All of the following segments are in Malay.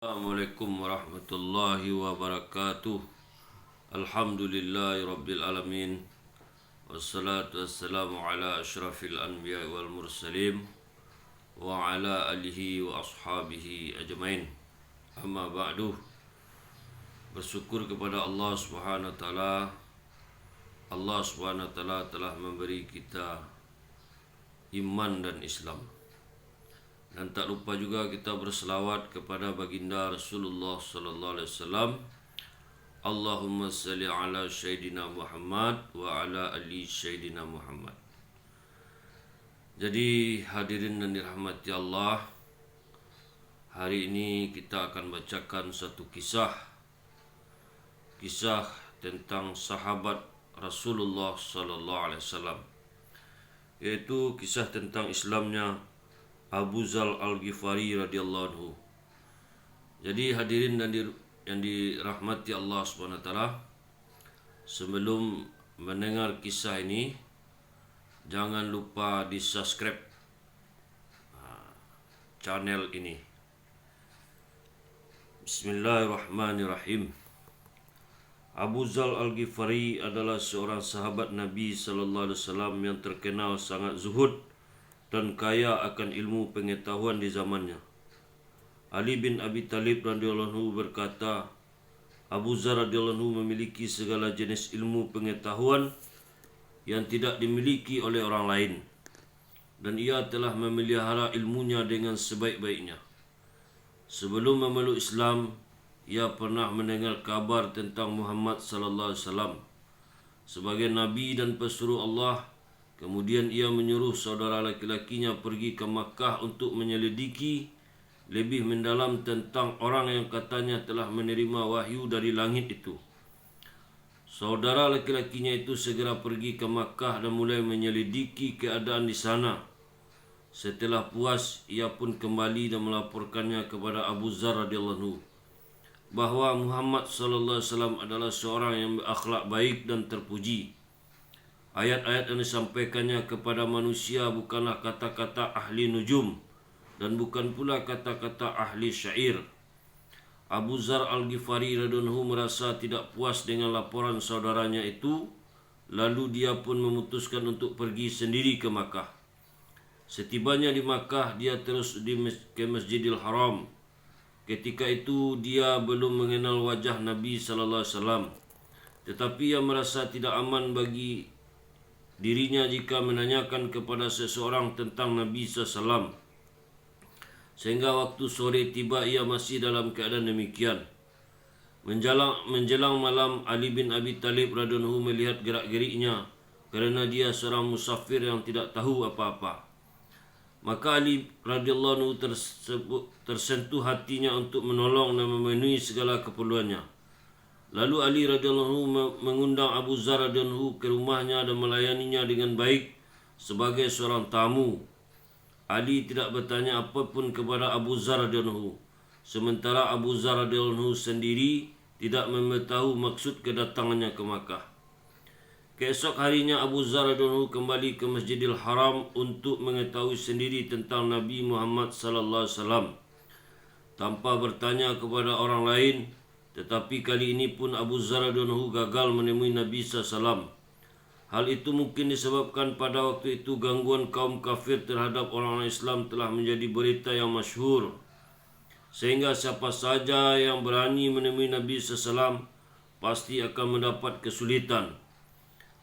Assalamualaikum warahmatullahi wabarakatuh. Alhamdulillahi rabbil alamin. Wassalatu wassalamu ala asyrafil anbiya wal mursalin wa ala alihi wa ashabihi ajmain. Amma ba'du. Bersyukur kepada Allah Subhanahu wa taala. Allah Subhanahu wa taala telah memberi kita iman dan Islam. Dan tak lupa juga kita berselawat kepada baginda Rasulullah sallallahu alaihi wasallam. Allahumma salli ala Sayyidina Muhammad wa ala ali Sayyidina Muhammad. Jadi hadirin dan dirahmati Allah, hari ini kita akan bacakan satu kisah tentang sahabat Rasulullah sallallahu alaihi wasallam, yaitu kisah tentang Islamnya Abu Dzar Al-Ghifari radhiyallahu anhu. Jadi hadirin dan yang dirahmati Allah Subhanahu wa taala, sebelum mendengar kisah ini, jangan lupa di-subscribe channel ini. Bismillahirrahmanirrahim. Abu Dzar Al-Ghifari adalah seorang sahabat Nabi sallallahu alaihi wasallam yang terkenal sangat zuhud dan kaya akan ilmu pengetahuan di zamannya. Ali bin Abi Talib radhiyallahu anhu berkata, Abu Dzar radhiyallahu anhu memiliki segala jenis ilmu pengetahuan yang tidak dimiliki oleh orang lain, dan ia telah memelihara ilmunya dengan sebaik-baiknya. Sebelum memeluk Islam, ia pernah mendengar kabar tentang Muhammad sallallahu alaihi wasallam sebagai nabi dan pesuruh Allah. Kemudian ia menyuruh saudara laki-lakinya pergi ke Makkah untuk menyelidiki lebih mendalam tentang orang yang katanya telah menerima wahyu dari langit itu. Saudara laki-lakinya itu segera pergi ke Makkah dan mulai menyelidiki keadaan di sana. Setelah puas, ia pun kembali dan melaporkannya kepada Abu Dzar radhiyallahu anhu bahawa Muhammad sallallahu alaihi wasallam adalah seorang yang berakhlak baik dan terpuji. Ayat-ayat yang disampaikannya kepada manusia bukanlah kata-kata ahli nujum dan bukan pula kata-kata ahli syair. Abu Dzar Al-Ghifari radhiyallahu anhu merasa tidak puas dengan laporan saudaranya itu, lalu dia pun memutuskan untuk pergi sendiri ke Makkah. Setibanya di Makkah, dia terus ke Masjidil Haram. Ketika itu dia belum mengenal wajah Nabi sallallahu alaihi wasallam, tetapi ia merasa tidak aman bagi dirinya jika menanyakan kepada seseorang tentang Nabi SAW. Sehingga waktu sore tiba, ia masih dalam keadaan demikian. Menjelang malam, Ali bin Abi Talib radhiyallahu anhu melihat gerak-geriknya kerana dia seorang musafir yang tidak tahu apa-apa. Maka Ali radhiyallahu anhu tersentuh hatinya untuk menolong dan memenuhi segala keperluannya. Lalu Ali radhiyallahu anhu mengundang Abu Dzar radhiyallahu anhu ke rumahnya dan melayaninya dengan baik sebagai seorang tamu. Ali tidak bertanya apapun kepada Abu Dzar radhiyallahu anhu, sementara Abu Dzar radhiyallahu anhu sendiri tidak memberitahu maksud kedatangannya ke Makkah. Keesok harinya Abu Dzar radhiyallahu anhu kembali ke Masjidil Haram untuk mengetahui sendiri tentang Nabi Muhammad sallallahu alaihi wasallam tanpa bertanya kepada orang lain. Tetapi kali ini pun Abu Dzar radhiyallahu anhu gagal menemui Nabi SAW. Hal itu mungkin disebabkan pada waktu itu gangguan kaum kafir terhadap orang-orang Islam telah menjadi berita yang masyhur, sehingga siapa saja yang berani menemui Nabi SAW pasti akan mendapat kesulitan.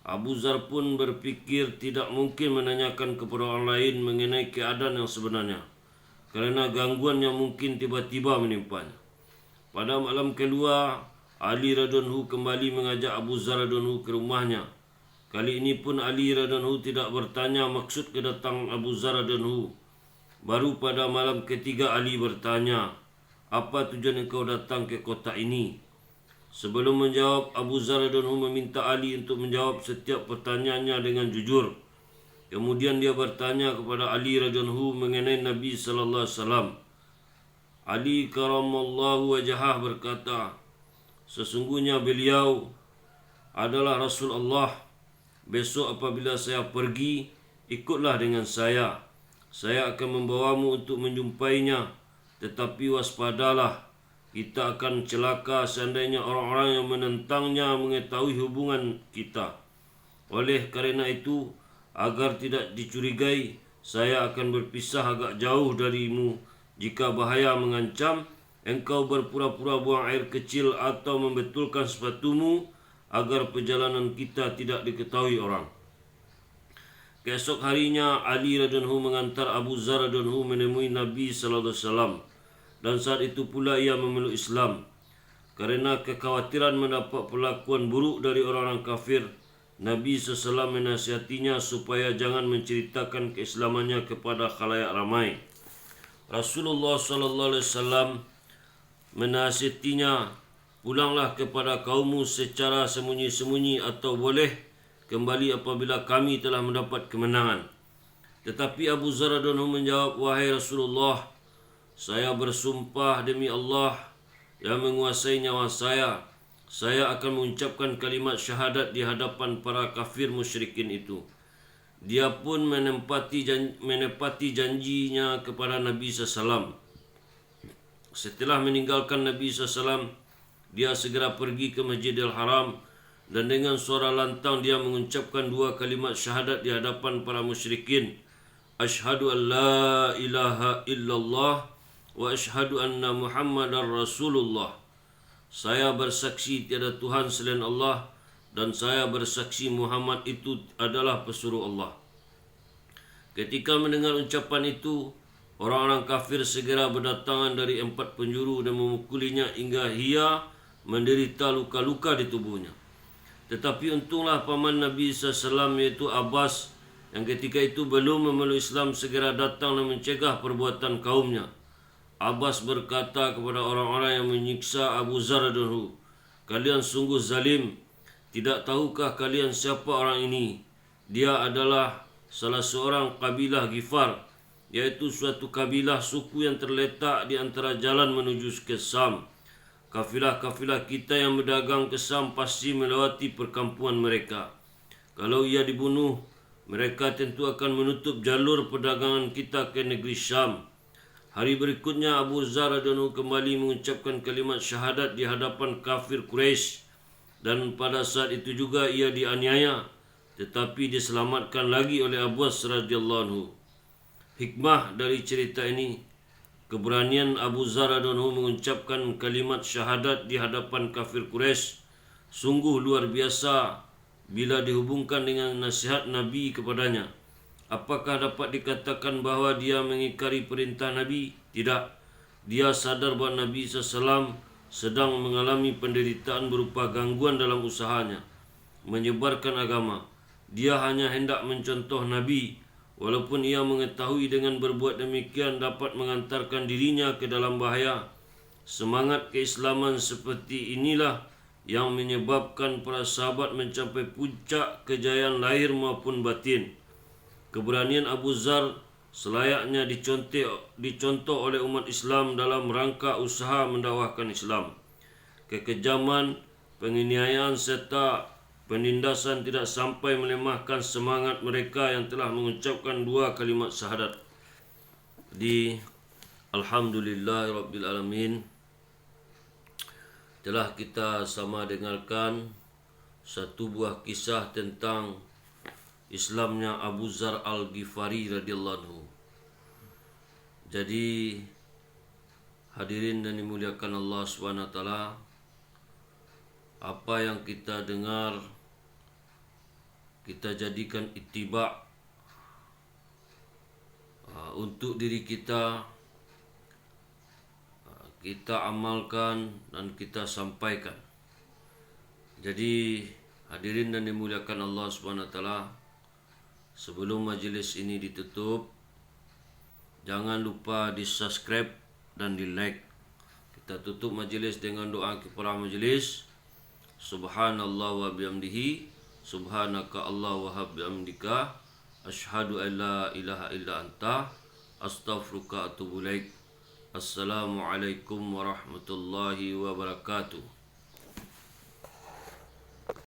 Abu Dzar pun berfikir tidak mungkin menanyakan kepada orang lain mengenai keadaan yang sebenarnya, kerana gangguan yang mungkin tiba-tiba menimpanya. Pada malam kedua, Ali radhiyallahu anhu kembali mengajak Abu Dzar radhiyallahu anhu ke rumahnya. Kali ini pun Ali radhiyallahu anhu tidak bertanya maksud kedatangan Abu Dzar radhiyallahu anhu. Baru pada malam ketiga Ali bertanya, "Apa tujuan engkau datang ke kota ini?" Sebelum menjawab, Abu Dzar radhiyallahu anhu meminta Ali untuk menjawab setiap pertanyaannya dengan jujur. Kemudian dia bertanya kepada Ali radhiyallahu anhu mengenai Nabi sallallahu alaihi wasallam. Ali karamallahu wajhah berkata, "Sesungguhnya beliau adalah Rasul Allah. Besok apabila saya pergi, ikutlah dengan saya. Saya akan membawamu untuk menjumpainya, tetapi waspadalah kita akan celaka seandainya orang-orang yang menentangnya mengetahui hubungan kita. Oleh kerana itu, agar tidak dicurigai, saya akan berpisah agak jauh darimu. Jika bahaya mengancam, engkau berpura-pura buang air kecil atau membetulkan sepatumu agar perjalanan kita tidak diketahui orang. Keesok harinya, Ali radhiyallahu mengantar Abu Zar radhiyallahu menemui Nabi sallallahu alaihi wasallam, dan saat itu pula ia memeluk Islam. Kerana kekhawatiran mendapat perlakuan buruk dari orang-orang kafir, Nabi SAW menasihatinya supaya jangan menceritakan keislamannya kepada khalayak ramai. Rasulullah SAW menasihatinya, pulanglah kepada kaummu secara sembunyi-sembunyi atau boleh kembali apabila kami telah mendapat kemenangan. Tetapi Abu Zar radhiyallahu menjawab, wahai Rasulullah, saya bersumpah demi Allah yang menguasai nyawa saya akan mengucapkan kalimat syahadat di hadapan para kafir musyrikin itu. Dia pun menepati janjinya kepada Nabi SAW. Setelah meninggalkan Nabi SAW, dia segera pergi ke Masjidil Haram dan dengan suara lantang dia mengucapkan 2 kalimat syahadat di hadapan para musyrikin. Asyhadu an la ilaha illallah wa asyhadu anna Muhammadar Rasulullah. Saya bersaksi tiada Tuhan selain Allah dan saya bersaksi Muhammad itu adalah pesuruh Allah. Ketika mendengar ucapan itu, orang-orang kafir segera berdatangan dari 4 penjuru dan memukulinya hingga ia menderita luka-luka di tubuhnya. Tetapi untunglah paman Nabi SAW iaitu Abbas yang ketika itu belum memeluk Islam segera datang dan mencegah perbuatan kaumnya. Abbas berkata kepada orang-orang yang menyiksa Abu Zar radhiyallahu, kalian sungguh zalim. Tidak tahukah kalian siapa orang ini? Dia adalah salah seorang kabilah Ghifar, yaitu suatu kabilah suku yang terletak di antara jalan menuju ke Sam. Kafilah-kafilah kita yang berdagang ke Sam pasti melewati perkampungan mereka. Kalau ia dibunuh, mereka tentu akan menutup jalur perdagangan kita ke negeri Syam. Hari berikutnya Abu Zar radhiyallahu kembali mengucapkan kalimat syahadat di hadapan kafir Quraisy, dan pada saat itu juga ia dianiaya, tetapi diselamatkan lagi oleh Abbas radhiyallahu. Hikmah dari cerita ini, keberanian Abu Zar radhiyallahu mengucapkan kalimat syahadat di hadapan kafir Quraisy sungguh luar biasa bila dihubungkan dengan nasihat Nabi kepadanya. Apakah dapat dikatakan bahawa dia mengingkari perintah Nabi? Tidak. Dia sadar bahawa Nabi SAW sedang mengalami penderitaan berupa gangguan dalam usahanya menyebarkan agama. Dia hanya hendak mencontoh Nabi, walaupun ia mengetahui dengan berbuat demikian dapat mengantarkan dirinya ke dalam bahaya. Semangat keislaman seperti inilah yang menyebabkan para sahabat mencapai puncak kejayaan lahir maupun batin. Keberanian Abu Zar selayaknya dicontoh oleh umat Islam dalam rangka usaha mendakwahkan Islam. Kekejaman, penganiayaan serta penindasan tidak sampai melemahkan semangat mereka yang telah mengucapkan 2 kalimat syahadat. Alhamdulillahirrabbilalamin, telah kita sama dengarkan satu buah kisah tentang Islamnya Abu Zar Al-Ghifari radhiyallahu anhu. Jadi hadirin dan dimuliakan Allah SWT, apa yang kita dengar kita jadikan ittiba' untuk diri kita, kita amalkan dan kita sampaikan. Jadi hadirin dan dimuliakan Allah SWT, sebelum majlis ini ditutup, jangan lupa di subscribe dan di like. Kita tutup majlis dengan doa kepada majlis. Subhanallah wa bihamdihi, subhanaka Allah wa bihamdika, asyhadu an la ilaha illa anta, astaghfiruka wa atubu ilaik. Assalamualaikum warahmatullahi wabarakatuh.